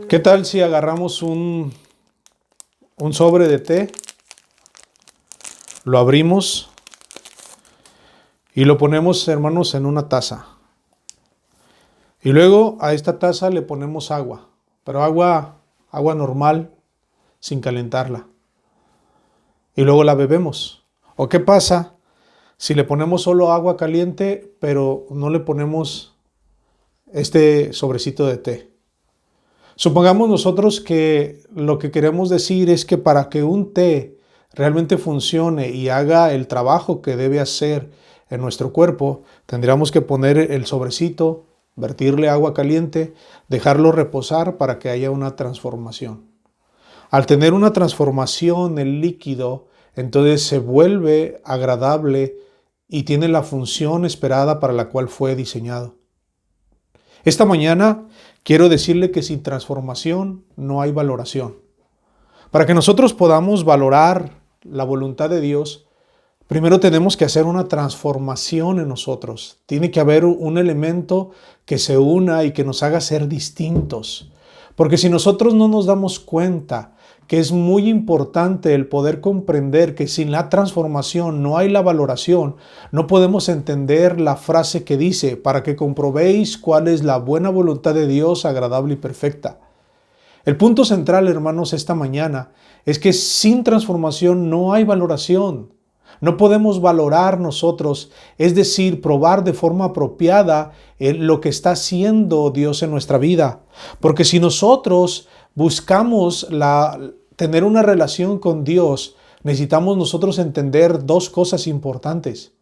¿Qué tal si agarramos un sobre de té, lo abrimos y lo ponemos, hermanos, en una taza? Y luego a esta taza le ponemos agua, pero agua normal, sin calentarla. Y luego la bebemos. ¿O qué pasa si le ponemos solo agua caliente, pero no le ponemos este sobrecito de té? Supongamos nosotros que lo que queremos decir es que para que un té realmente funcione y haga el trabajo que debe hacer en nuestro cuerpo, tendríamos que poner el sobrecito, vertirle agua caliente, dejarlo reposar para que haya una transformación. Al tener una transformación el líquido, entonces se vuelve agradable y tiene la función esperada para la cual fue diseñado. Esta mañana quiero decirle que sin transformación no hay valoración. Para que nosotros podamos valorar la voluntad de Dios, primero tenemos que hacer una transformación en nosotros. Tiene que haber un elemento que se una y que nos haga ser distintos. Porque si nosotros no nos damos cuenta que es muy importante el poder comprender que sin la transformación no hay la valoración, no podemos entender la frase que dice, para que comprobéis cuál es la buena voluntad de Dios, agradable y perfecta. El punto central, hermanos, esta mañana es que sin transformación no hay valoración. No podemos valorar nosotros, es decir, probar de forma apropiada lo que está haciendo Dios en nuestra vida. Porque si nosotros buscamos tener una relación con Dios, necesitamos nosotros entender dos cosas importantes.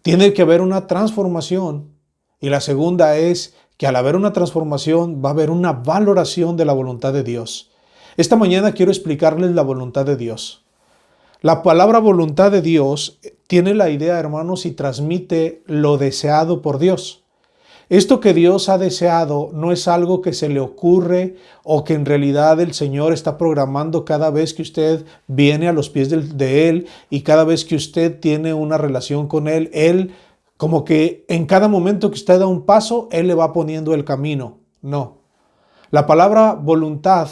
Tiene que haber una transformación y la segunda es que al haber una transformación va a haber una valoración de la voluntad de Dios. Esta mañana quiero explicarles la voluntad de Dios. La palabra voluntad de Dios tiene la idea, hermanos, y transmite lo deseado por Dios. Esto que Dios ha deseado no es algo que se le ocurre o que en realidad el Señor está programando cada vez que usted viene a los pies de Él y cada vez que usted tiene una relación con Él. Él, como que en cada momento que usted da un paso, Él le va poniendo el camino. No. La palabra voluntad,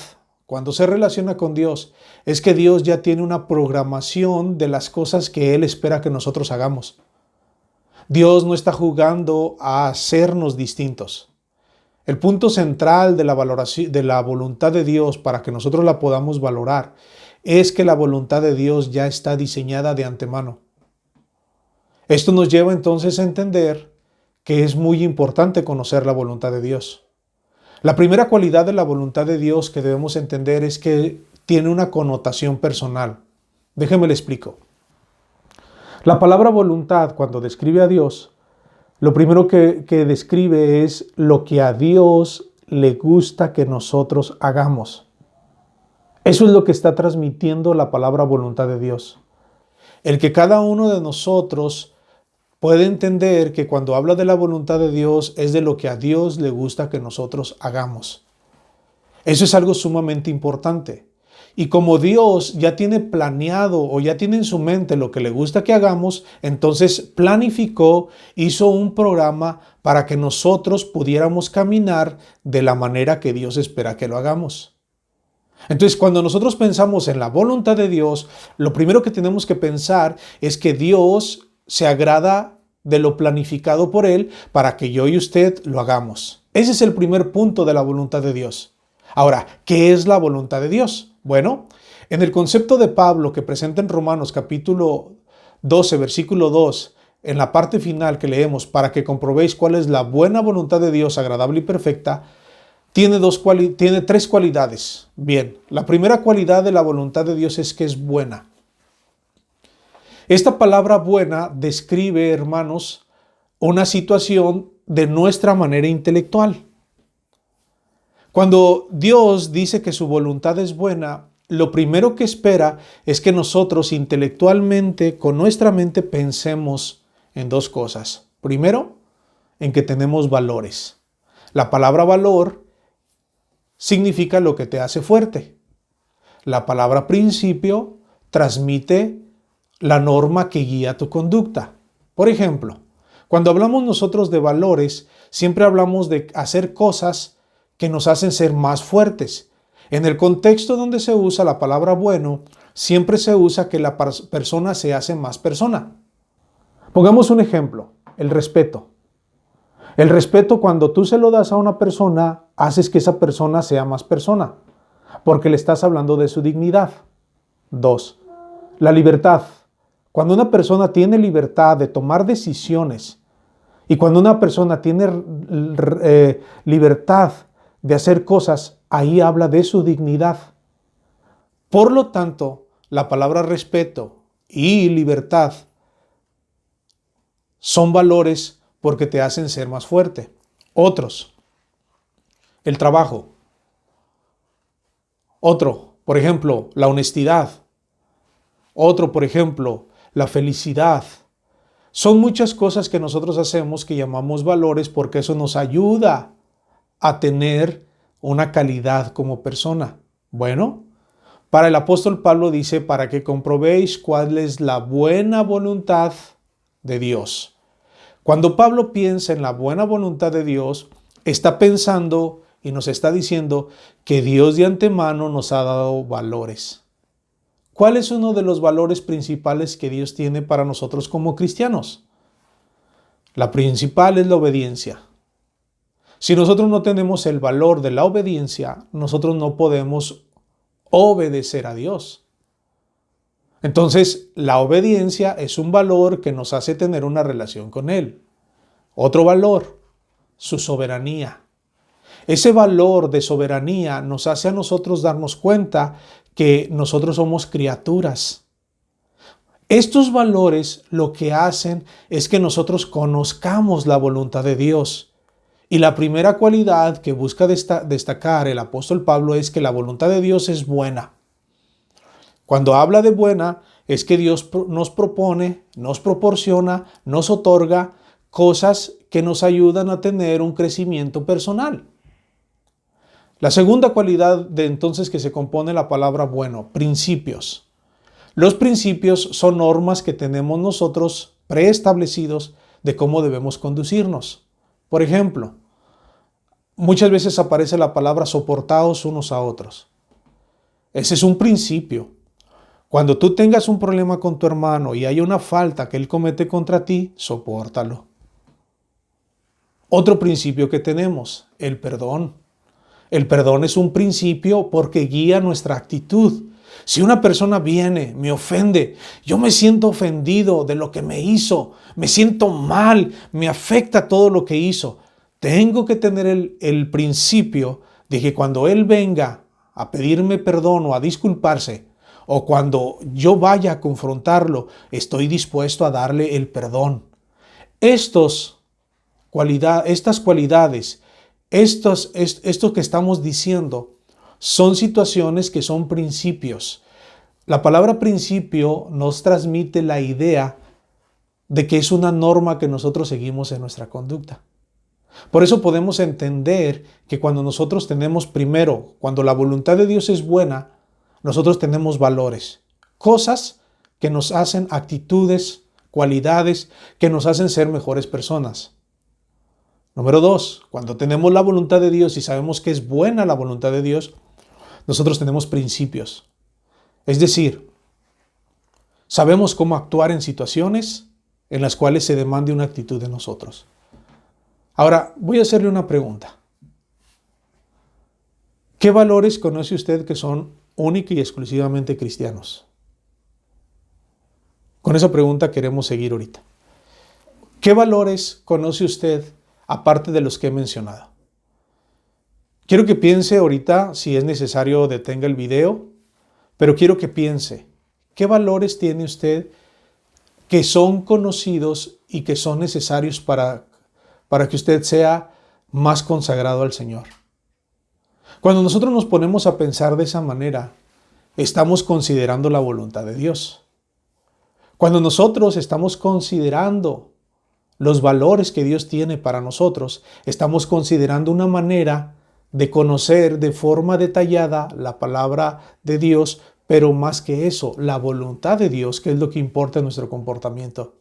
cuando se relaciona con Dios, es que Dios ya tiene una programación de las cosas que Él espera que nosotros hagamos. Dios no está jugando a hacernos distintos. El punto central de la valoración, de la voluntad de Dios para que nosotros la podamos valorar es que la voluntad de Dios ya está diseñada de antemano. Esto nos lleva entonces a entender que es muy importante conocer la voluntad de Dios. La primera cualidad de la voluntad de Dios que debemos entender es que tiene una connotación personal. Déjeme le explico. La palabra voluntad, cuando describe a Dios, lo primero que describe es lo que a Dios le gusta que nosotros hagamos. Eso es lo que está transmitiendo la palabra voluntad de Dios. El que cada uno de nosotros puede entender que cuando habla de la voluntad de Dios es de lo que a Dios le gusta que nosotros hagamos. Eso es algo sumamente importante. Y como Dios ya tiene planeado o ya tiene en su mente lo que le gusta que hagamos, entonces planificó, hizo un programa para que nosotros pudiéramos caminar de la manera que Dios espera que lo hagamos. Entonces, cuando nosotros pensamos en la voluntad de Dios, lo primero que tenemos que pensar es que Dios se agrada de lo planificado por Él para que yo y usted lo hagamos. Ese es el primer punto de la voluntad de Dios. Ahora, ¿qué es la voluntad de Dios? Bueno, en el concepto de Pablo que presenta en Romanos capítulo 12, versículo 2, en la parte final que leemos, para que comprobéis cuál es la buena voluntad de Dios, agradable y perfecta, tiene tres cualidades. Bien, la primera cualidad de la voluntad de Dios es que es buena. Esta palabra buena describe, hermanos, una situación de nuestra manera intelectual. Cuando Dios dice que su voluntad es buena, lo primero que espera es que nosotros intelectualmente, con nuestra mente, pensemos en dos cosas. Primero, en que tenemos valores. La palabra valor significa lo que te hace fuerte. La palabra principio transmite la norma que guía tu conducta. Por ejemplo, cuando hablamos nosotros de valores, siempre hablamos de hacer cosas que nos hacen ser más fuertes. En el contexto donde se usa la palabra bueno, siempre se usa que la persona se hace más persona. Pongamos un ejemplo, el respeto. El respeto, cuando tú se lo das a una persona, haces que esa persona sea más persona, porque le estás hablando de su dignidad. 2. La libertad. Cuando una persona tiene libertad de tomar decisiones y cuando una persona tiene libertad de hacer cosas, ahí habla de su dignidad. Por lo tanto, la palabra respeto y libertad son valores porque te hacen ser más fuerte. Otros, el trabajo. Otro, por ejemplo, la honestidad. Otro, por ejemplo, la felicidad. Son muchas cosas que nosotros hacemos que llamamos valores porque eso nos ayuda a tener una calidad como persona. Bueno, para el apóstol Pablo dice, para que comprobéis cuál es la buena voluntad de Dios. Cuando Pablo piensa en la buena voluntad de Dios, está pensando y nos está diciendo que Dios de antemano nos ha dado valores. ¿Cuál es uno de los valores principales que Dios tiene para nosotros como cristianos? La principal es la obediencia. Si nosotros no tenemos el valor de la obediencia, nosotros no podemos obedecer a Dios. Entonces, la obediencia es un valor que nos hace tener una relación con Él. Otro valor, su soberanía. Ese valor de soberanía nos hace a nosotros darnos cuenta que nosotros somos criaturas. Estos valores lo que hacen es que nosotros conozcamos la voluntad de Dios. Y la primera cualidad que busca destacar el apóstol Pablo es que la voluntad de Dios es buena. Cuando habla de buena, es que Dios nos propone, nos proporciona, nos otorga cosas que nos ayudan a tener un crecimiento personal. La segunda cualidad de entonces que se compone la palabra bueno, principios. Los principios son normas que tenemos nosotros preestablecidos de cómo debemos conducirnos. Por ejemplo, muchas veces aparece la palabra soportaos unos a otros. Ese es un principio. Cuando tú tengas un problema con tu hermano y hay una falta que él comete contra ti, sopórtalo. Otro principio que tenemos, el perdón. El perdón es un principio porque guía nuestra actitud. Si una persona viene, me ofende, yo me siento ofendido de lo que me hizo, me siento mal, me afecta todo lo que hizo. Tengo que tener el principio de que cuando él venga a pedirme perdón o a disculparse, o cuando yo vaya a confrontarlo, estoy dispuesto a darle el perdón. Estas cualidades, esto que estamos diciendo, son situaciones que son principios. La palabra principio nos transmite la idea de que es una norma que nosotros seguimos en nuestra conducta. Por eso podemos entender que cuando nosotros tenemos primero, cuando la voluntad de Dios es buena, nosotros tenemos valores, cosas que nos hacen actitudes, cualidades que nos hacen ser mejores personas. Número 2, cuando tenemos la voluntad de Dios y sabemos que es buena la voluntad de Dios, nosotros tenemos principios. Es decir, sabemos cómo actuar en situaciones en las cuales se demande una actitud de nosotros. Ahora, voy a hacerle una pregunta. ¿Qué valores conoce usted que son única y exclusivamente cristianos? Con esa pregunta queremos seguir ahorita. ¿Qué valores conoce usted aparte de los que he mencionado? Quiero que piense ahorita, si es necesario detenga el video, pero quiero que piense, ¿qué valores tiene usted que son conocidos y que son necesarios para que usted sea más consagrado al Señor? Cuando nosotros nos ponemos a pensar de esa manera, estamos considerando la voluntad de Dios. Cuando nosotros estamos considerando los valores que Dios tiene para nosotros, estamos considerando una manera de conocer de forma detallada la palabra de Dios, pero más que eso, la voluntad de Dios, que es lo que importa en nuestro comportamiento.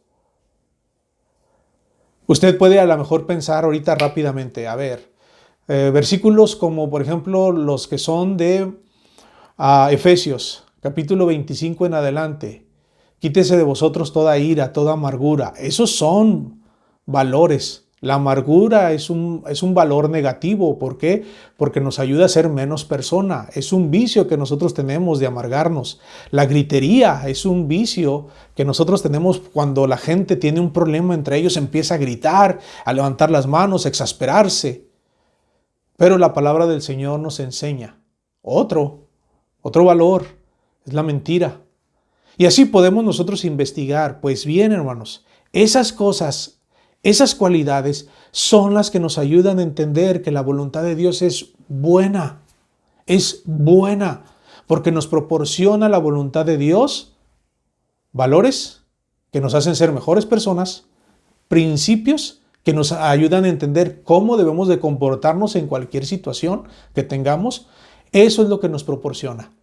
Usted puede a lo mejor pensar ahorita rápidamente, a ver, Versículos como por ejemplo los que son de Efesios, capítulo 25 en adelante. Quítese de vosotros toda ira, toda amargura. Esos son valores. La amargura es un valor negativo. ¿Por qué? Porque nos ayuda a ser menos persona. Es un vicio que nosotros tenemos de amargarnos. La gritería es un vicio que nosotros tenemos cuando la gente tiene un problema entre ellos, empieza a gritar, a levantar las manos, a exasperarse. Pero la palabra del Señor nos enseña otro valor, es la mentira. Y así podemos nosotros investigar. Pues bien, hermanos, esas cosas, esas cualidades son las que nos ayudan a entender que la voluntad de Dios es buena, porque nos proporciona la voluntad de Dios valores que nos hacen ser mejores personas, principios que nos ayudan a entender cómo debemos de comportarnos en cualquier situación que tengamos. Eso es lo que nos proporciona.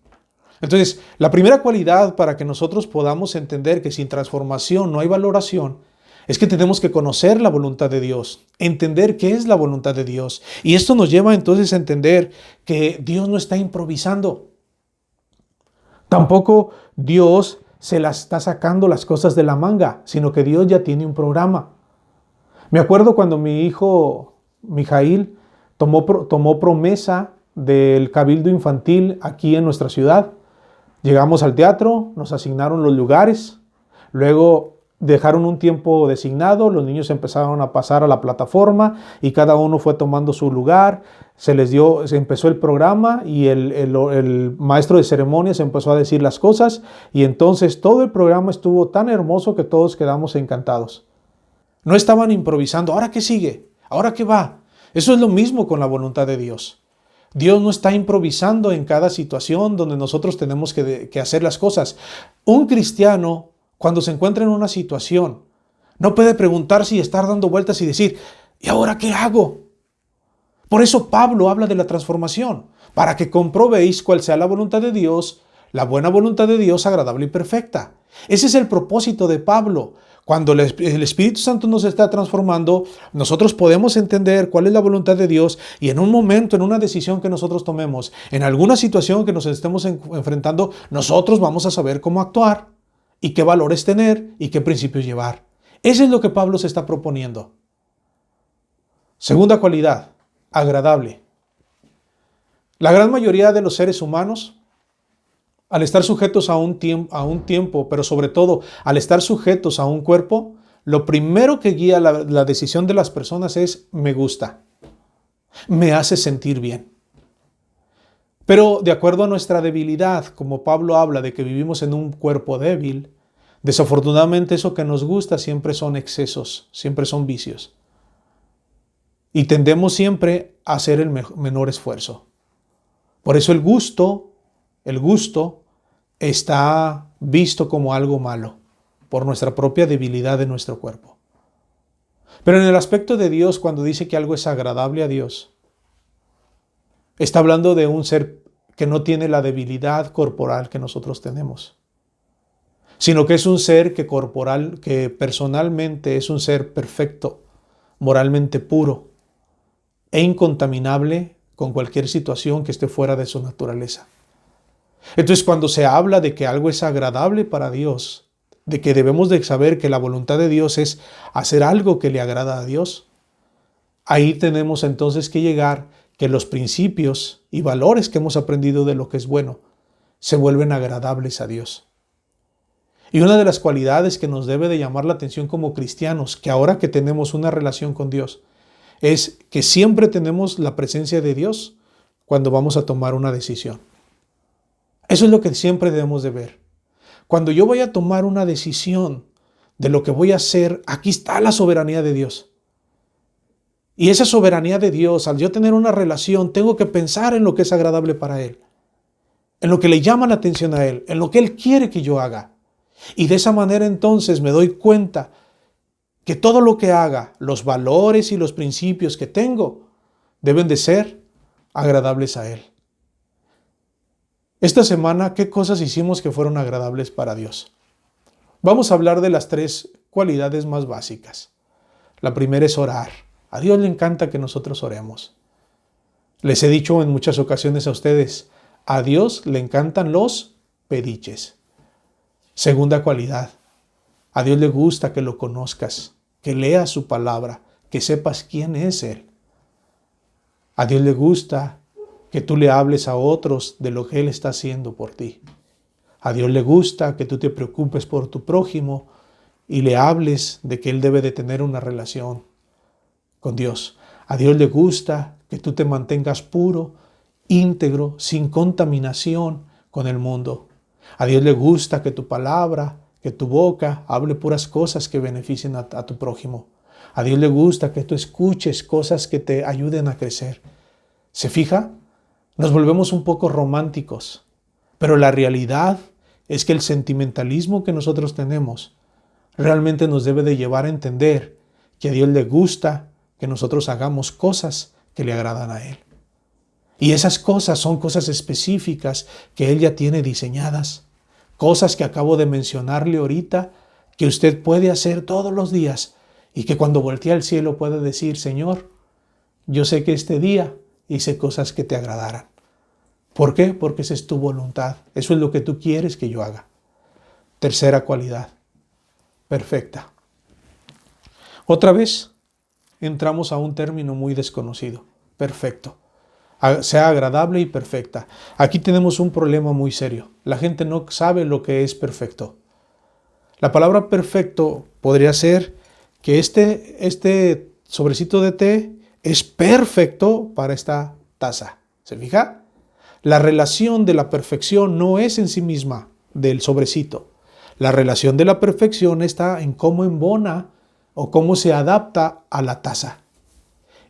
Entonces, la primera cualidad para que nosotros podamos entender que sin transformación no hay valoración es que tenemos que conocer la voluntad de Dios, entender qué es la voluntad de Dios. Y esto nos lleva entonces a entender que Dios no está improvisando. Tampoco Dios se las está sacando las cosas de la manga, sino que Dios ya tiene un programa. Me acuerdo cuando mi hijo Mijail tomó promesa del cabildo infantil aquí en nuestra ciudad. Llegamos al teatro, nos asignaron los lugares, luego dejaron un tiempo designado, los niños empezaron a pasar a la plataforma y cada uno fue tomando su lugar, se empezó el programa y el maestro de ceremonias empezó a decir las cosas y entonces todo el programa estuvo tan hermoso que todos quedamos encantados. No estaban improvisando, ¿ahora qué sigue? ¿Ahora qué va? Eso es lo mismo con la voluntad de Dios. Dios no está improvisando en cada situación donde nosotros tenemos que hacer las cosas. Un cristiano, cuando se encuentra en una situación, no puede preguntarse y estar dando vueltas y decir, ¿y ahora qué hago? Por eso Pablo habla de la transformación, para que comprobéis cuál sea la voluntad de Dios, la buena voluntad de Dios, agradable y perfecta. Ese es el propósito de Pablo. Cuando el Espíritu Santo nos está transformando, nosotros podemos entender cuál es la voluntad de Dios y en un momento, en una decisión que nosotros tomemos, en alguna situación que nos estemos enfrentando, nosotros vamos a saber cómo actuar y qué valores tener y qué principios llevar. Eso es lo que Pablo se está proponiendo. Segunda cualidad, agradable. La gran mayoría de los seres humanos, al estar sujetos a un tiempo, pero sobre todo al estar sujetos a un cuerpo, lo primero que guía la decisión de las personas es me gusta, me hace sentir bien. Pero de acuerdo a nuestra debilidad, como Pablo habla de que vivimos en un cuerpo débil, desafortunadamente eso que nos gusta siempre son excesos, siempre son vicios. Y tendemos siempre a hacer el menor esfuerzo. Por eso el gusto está visto como algo malo por nuestra propia debilidad de nuestro cuerpo. Pero en el aspecto de Dios, cuando dice que algo es agradable a Dios, está hablando de un ser que no tiene la debilidad corporal que nosotros tenemos, sino que es un ser que personalmente es un ser perfecto, moralmente puro e incontaminable con cualquier situación que esté fuera de su naturaleza. Entonces, cuando se habla de que algo es agradable para Dios, de que debemos de saber que la voluntad de Dios es hacer algo que le agrada a Dios, ahí tenemos entonces que llegar que los principios y valores que hemos aprendido de lo que es bueno se vuelven agradables a Dios. Y una de las cualidades que nos debe de llamar la atención como cristianos, que ahora que tenemos una relación con Dios, es que siempre tenemos la presencia de Dios cuando vamos a tomar una decisión. Eso es lo que siempre debemos de ver. Cuando yo voy a tomar una decisión de lo que voy a hacer, aquí está la soberanía de Dios. Y esa soberanía de Dios, al yo tener una relación, tengo que pensar en lo que es agradable para Él, en lo que le llama la atención a Él, en lo que Él quiere que yo haga. Y de esa manera entonces me doy cuenta que todo lo que haga, los valores y los principios que tengo, deben de ser agradables a Él. Esta semana, ¿qué cosas hicimos que fueron agradables para Dios? Vamos a hablar de las 3 cualidades más básicas. La primera es orar. A Dios le encanta que nosotros oremos. Les he dicho en muchas ocasiones a ustedes, a Dios le encantan los pediches. Segunda cualidad, a Dios le gusta que lo conozcas, que leas su palabra, que sepas quién es Él. A Dios le gusta que tú le hables a otros de lo que Él está haciendo por ti. A Dios le gusta que tú te preocupes por tu prójimo y le hables de que Él debe de tener una relación con Dios. A Dios le gusta que tú te mantengas puro, íntegro, sin contaminación con el mundo. A Dios le gusta que tu palabra, que tu boca hable puras cosas que beneficien a tu prójimo. A Dios le gusta que tú escuches cosas que te ayuden a crecer. ¿Se fija? Nos volvemos un poco románticos, pero la realidad es que el sentimentalismo que nosotros tenemos realmente nos debe de llevar a entender que a Dios le gusta que nosotros hagamos cosas que le agradan a Él. Y esas cosas son cosas específicas que Él ya tiene diseñadas. Cosas que acabo de mencionarle ahorita, que usted puede hacer todos los días y que cuando voltee al cielo puede decir, Señor, yo sé que este día hice cosas que te agradaran. ¿Por qué? Porque esa es tu voluntad. Eso es lo que tú quieres que yo haga. Tercera cualidad, perfecta. Otra vez entramos a un término muy desconocido, perfecto. Sea agradable y perfecta. Aquí tenemos un problema muy serio. La gente no sabe lo que es perfecto. La palabra perfecto podría ser que este sobrecito de té es perfecto para esta taza. ¿Se fija? La relación de la perfección no es en sí misma del sobrecito. La relación de la perfección está en cómo embona o cómo se adapta a la taza.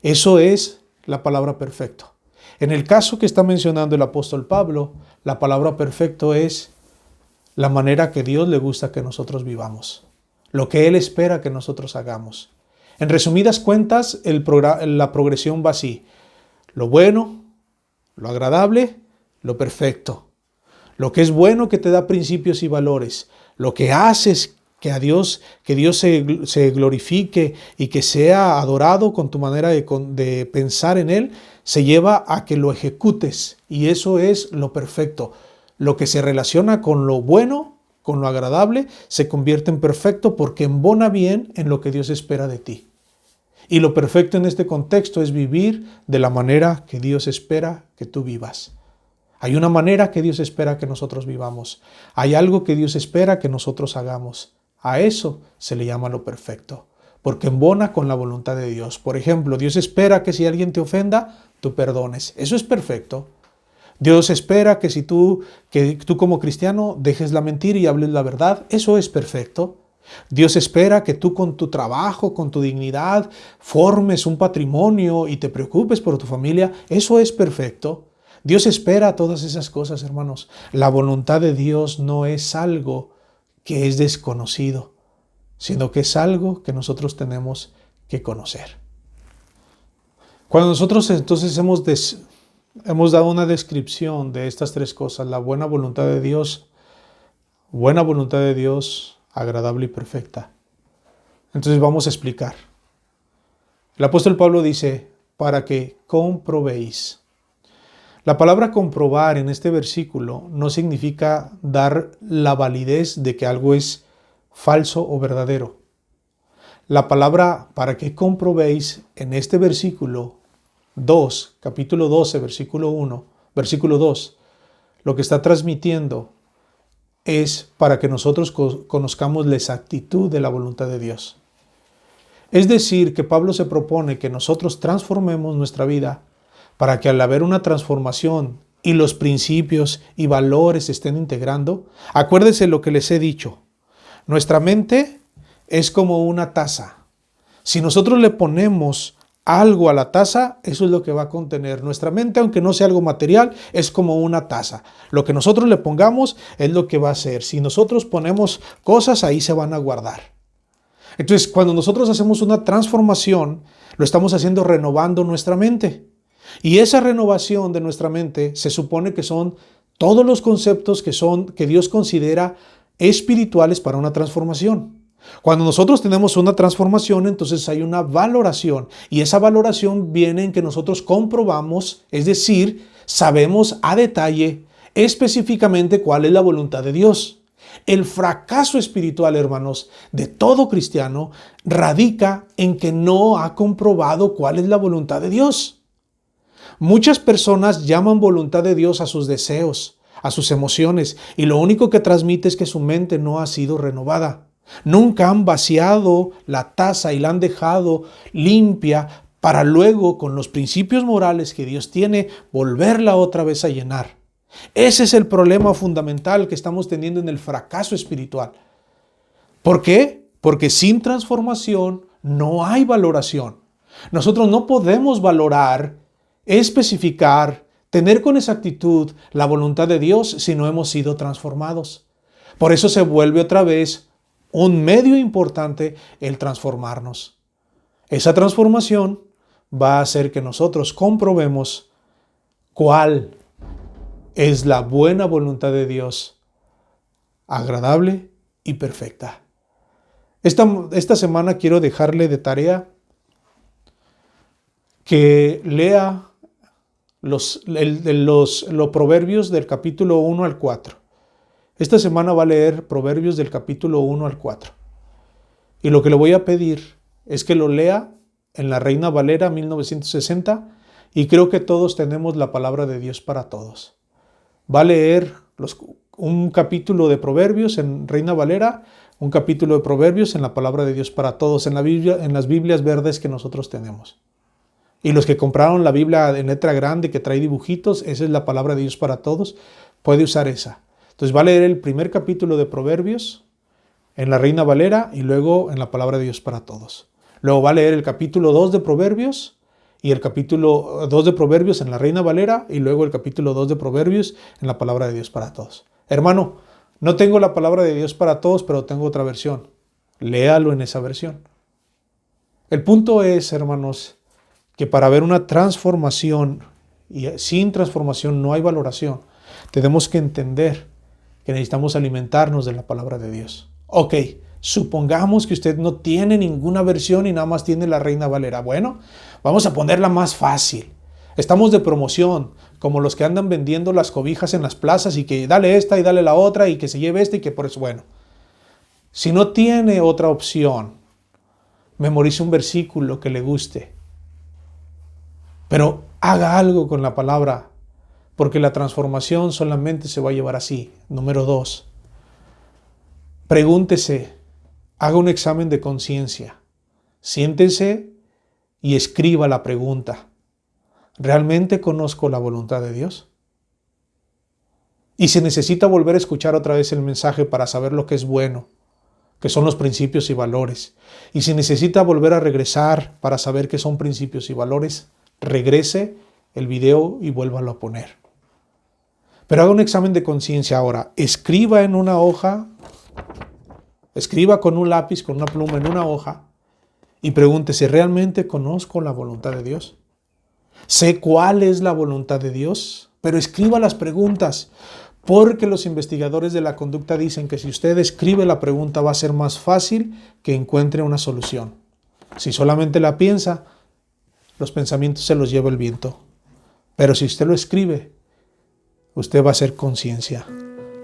Eso es la palabra perfecto. En el caso que está mencionando el apóstol Pablo, la palabra perfecto es la manera que Dios le gusta que nosotros vivamos, lo que Él espera que nosotros hagamos. En resumidas cuentas, la progresión va así: lo bueno, lo agradable, lo perfecto. Lo que es bueno, que te da principios y valores. Lo que haces que Dios se glorifique y que sea adorado con tu manera de pensar en Él, se lleva a que lo ejecutes. Y eso es lo perfecto. Lo que se relaciona con lo bueno, con lo agradable, se convierte en perfecto porque embona bien en lo que Dios espera de ti. Y lo perfecto en este contexto es vivir de la manera que Dios espera que tú vivas. Hay una manera que Dios espera que nosotros vivamos. Hay algo que Dios espera que nosotros hagamos. A eso se le llama lo perfecto, porque embona con la voluntad de Dios. Por ejemplo, Dios espera que si alguien te ofenda, tú perdones. Eso es perfecto. Dios espera que tú como cristiano dejes la mentira y hables la verdad. Eso es perfecto. Dios espera que tú con tu trabajo, con tu dignidad, formes un patrimonio y te preocupes por tu familia. Eso es perfecto. Dios espera todas esas cosas, hermanos. La voluntad de Dios no es algo que es desconocido, sino que es algo que nosotros tenemos que conocer. Cuando nosotros entonces hemos dado una descripción de estas tres cosas: la buena voluntad de Dios, agradable y perfecta. Entonces vamos a explicar. El apóstol Pablo dice, para que comprobéis. La palabra comprobar en este versículo no significa dar la validez de que algo es falso o verdadero. La palabra para que comprobéis en este versículo 2, capítulo 12, versículo 2, lo que está transmitiendo es para que nosotros conozcamos la exactitud de la voluntad de Dios. Es decir, que Pablo se propone que nosotros transformemos nuestra vida para que al haber una transformación y los principios y valores se estén integrando. Acuérdense lo que les he dicho. Nuestra mente es como una taza. Si nosotros le ponemos algo a la taza, eso es lo que va a contener. Nuestra mente, aunque no sea algo material, es como una taza. Lo que nosotros le pongamos es lo que va a ser. Si nosotros ponemos cosas, ahí se van a guardar. Entonces, cuando nosotros hacemos una transformación, lo estamos haciendo renovando nuestra mente. Y esa renovación de nuestra mente se supone que son todos los conceptos que Dios considera espirituales para una transformación. Cuando nosotros tenemos una transformación, entonces hay una valoración. Y esa valoración viene en que nosotros comprobamos, es decir, sabemos a detalle, específicamente cuál es la voluntad de Dios. El fracaso espiritual, hermanos, de todo cristiano radica en que no ha comprobado cuál es la voluntad de Dios. Muchas personas llaman voluntad de Dios a sus deseos, a sus emociones, y lo único que transmite es que su mente no ha sido renovada. Nunca han vaciado la taza y la han dejado limpia para luego, con los principios morales que Dios tiene, volverla otra vez a llenar. Ese es el problema fundamental que estamos teniendo en el fracaso espiritual. ¿Por qué? Porque sin transformación no hay valoración. Nosotros no podemos valorar, especificar, tener con exactitud la voluntad de Dios si no hemos sido transformados. Por eso se vuelve otra vez un medio importante el transformarnos. Esa transformación va a hacer que nosotros comprobemos cuál es la buena voluntad de Dios, agradable y perfecta. Esta semana quiero dejarle de tarea que lea los proverbios del capítulo 1 al 4. Esta semana va a leer proverbios del capítulo 1 al 4. Y lo que le voy a pedir es que lo lea en la Reina Valera 1960, y creo que todos tenemos la palabra de Dios para todos. Va a leer un capítulo de proverbios en Reina Valera, un capítulo de proverbios en la palabra de Dios para todos, en la Biblia, en las Biblias verdes que nosotros tenemos. Y los que compraron la Biblia en letra grande que trae dibujitos, esa es la palabra de Dios para todos, puede usar esa. Entonces va a leer el primer capítulo de proverbios en la Reina Valera y luego en la palabra de Dios para todos. Luego va a leer el capítulo 2 de proverbios y el capítulo 2 de proverbios en la Reina Valera y luego el capítulo 2 de proverbios en la palabra de Dios para todos. Hermano, no tengo la palabra de Dios para todos, pero tengo otra versión. Léalo en esa versión. El punto es, hermanos, que para ver una transformación, y sin transformación no hay valoración, tenemos que entender que necesitamos alimentarnos de la palabra de Dios. Ok, supongamos que usted no tiene ninguna versión y nada más tiene la Reina Valera. Bueno, vamos a ponerla más fácil. Estamos de promoción, como los que andan vendiendo las cobijas en las plazas y que dale esta y dale la otra y que se lleve esta y que por eso, bueno. Si no tiene otra opción, memorice un versículo que le guste. Pero haga algo con la palabra, porque la transformación solamente se va a llevar así. Número 2, pregúntese, haga un examen de conciencia. Siéntese y escriba la pregunta. ¿Realmente conozco la voluntad de Dios? Y si necesita volver a escuchar otra vez el mensaje para saber lo que es bueno, que son los principios y valores. Y si necesita volver a regresar para saber qué son principios y valores, regrese el video y vuélvalo a poner. Pero haga un examen de conciencia ahora. Escriba en una hoja, escriba con un lápiz, con una pluma en una hoja y pregúntese, ¿realmente conozco la voluntad de Dios? ¿Sé cuál es la voluntad de Dios? Pero escriba las preguntas, porque los investigadores de la conducta dicen que si usted escribe la pregunta va a ser más fácil que encuentre una solución. Si solamente la piensa, los pensamientos se los lleva el viento. Pero si usted lo escribe, usted va a hacer conciencia.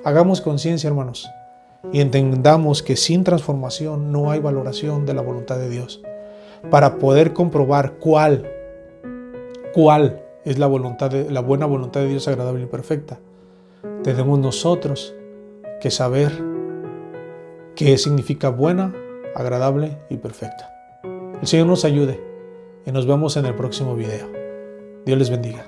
Hagamos conciencia, hermanos, y entendamos que sin transformación no hay valoración de la voluntad de Dios. Para poder comprobar cuál es la buena voluntad de Dios agradable y perfecta, tenemos nosotros que saber qué significa buena, agradable y perfecta. El Señor nos ayude y nos vemos en el próximo video. Dios les bendiga.